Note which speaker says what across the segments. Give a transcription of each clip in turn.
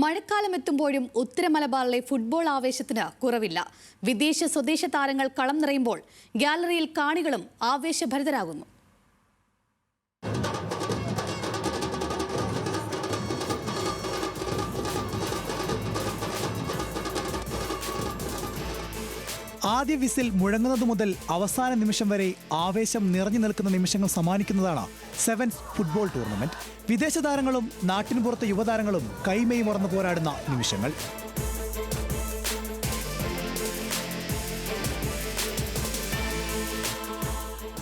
Speaker 1: മഴക്കാലം എത്തുമ്പോഴും ഉത്തര മലബാറിലെ ഫുട്ബോൾ ആവേശത്തിന് കുറവില്ല. വിദേശ സ്വദേശ താരങ്ങൾ കളം നിറയുമ്പോൾ ഗാലറിയിൽ കാണികളും ആവേശഭരിതരാകുന്നു.
Speaker 2: ആദ്യ വിസിൽ മുഴങ്ങുന്നത് മുതൽ അവസാന നിമിഷം വരെ ആവേശം നിറഞ്ഞു നിൽക്കുന്ന നിമിഷങ്ങൾ സമ്മാനിക്കുന്നതാണ് സെവൻസ് ഫുട്ബോൾ ടൂർണമെന്റ്. വിദേശ താരങ്ങളും നാട്ടിന് പുറത്തെ യുവതാരങ്ങളും കൈമേയ് മറന്നു പോരാടുന്ന നിമിഷങ്ങൾ.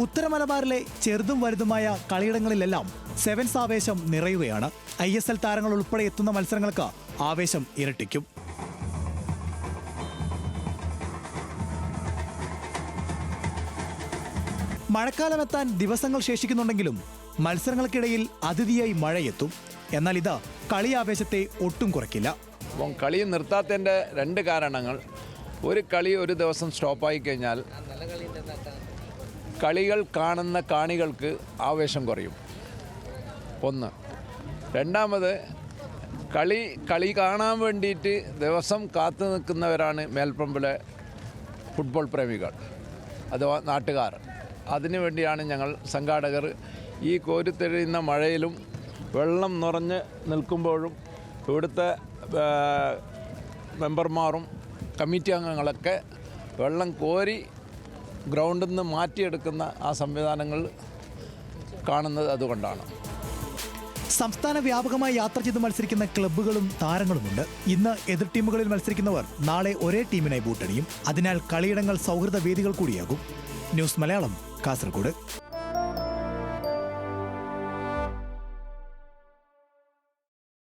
Speaker 2: ഉത്തര മലബാറിലെ ചെറുതും വലുതുമായ കളിയിടങ്ങളിലെല്ലാം സെവൻസ് ആവേശം നിറയുകയാണ്. ISL താരങ്ങൾ ഉൾപ്പെടെ എത്തുന്ന മത്സരങ്ങൾക്ക് ആവേശം ഇരട്ടിക്കും. മഴക്കാലമെത്താൻ ദിവസങ്ങൾ ശേഷിക്കുന്നുണ്ടെങ്കിലും മത്സരങ്ങൾക്കിടയിൽ അതിഥിയായി മഴയെത്തും. എന്നാൽ ഇത് കളിയാവേശത്തെ ഒട്ടും കുറയ്ക്കില്ല.
Speaker 3: അപ്പം കളി നിർത്താത്തതിൻ്റെ രണ്ട് കാരണങ്ങൾ: ഒരു കളി ഒരു ദിവസം സ്റ്റോപ്പായി കഴിഞ്ഞാൽ കളികൾ കാണുന്ന കാണികൾക്ക് ആവേശം കുറയും, ഒന്ന്. രണ്ടാമത്, കളി കാണാൻ വേണ്ടിയിട്ട് ദിവസം കാത്തു നിൽക്കുന്നവരാണ് മേൽപ്പറമ്പിലെ ഫുട്ബോൾ പ്രേമികൾ അഥവാ നാട്ടുകാർ. അതിനുവേണ്ടിയാണ് ഞങ്ങൾ സംഘാടകർ ഈ കോരിത്തെരിയുന്ന മഴയിലും വെള്ളം നിറഞ്ഞ് നിൽക്കുമ്പോഴും ഇവിടുത്തെ മെമ്പർമാരും കമ്മിറ്റി അംഗങ്ങളൊക്കെ വെള്ളം കോരി ഗ്രൗണ്ടിൽ നിന്ന് മാറ്റിയെടുക്കുന്ന ആ സംവിധാനങ്ങൾ കാണുന്നത് അതുകൊണ്ടാണ്.
Speaker 2: സംസ്ഥാന വ്യാപകമായി യാത്ര ചെയ്ത് മത്സരിക്കുന്ന ക്ലബ്ബുകളും താരങ്ങളുമുണ്ട്. ഇന്ന് എതിർ ടീമുകളിൽ മത്സരിക്കുന്നവർ നാളെ ഒരേ ടീമിനായി ബൂട്ടണിയും. അതിനാൽ കളിയിടങ്ങൾ സൗഹൃദ വേദികൾ കൂടിയാകും. ന്യൂസ് മലയാളം, കാസർഗോഡ്.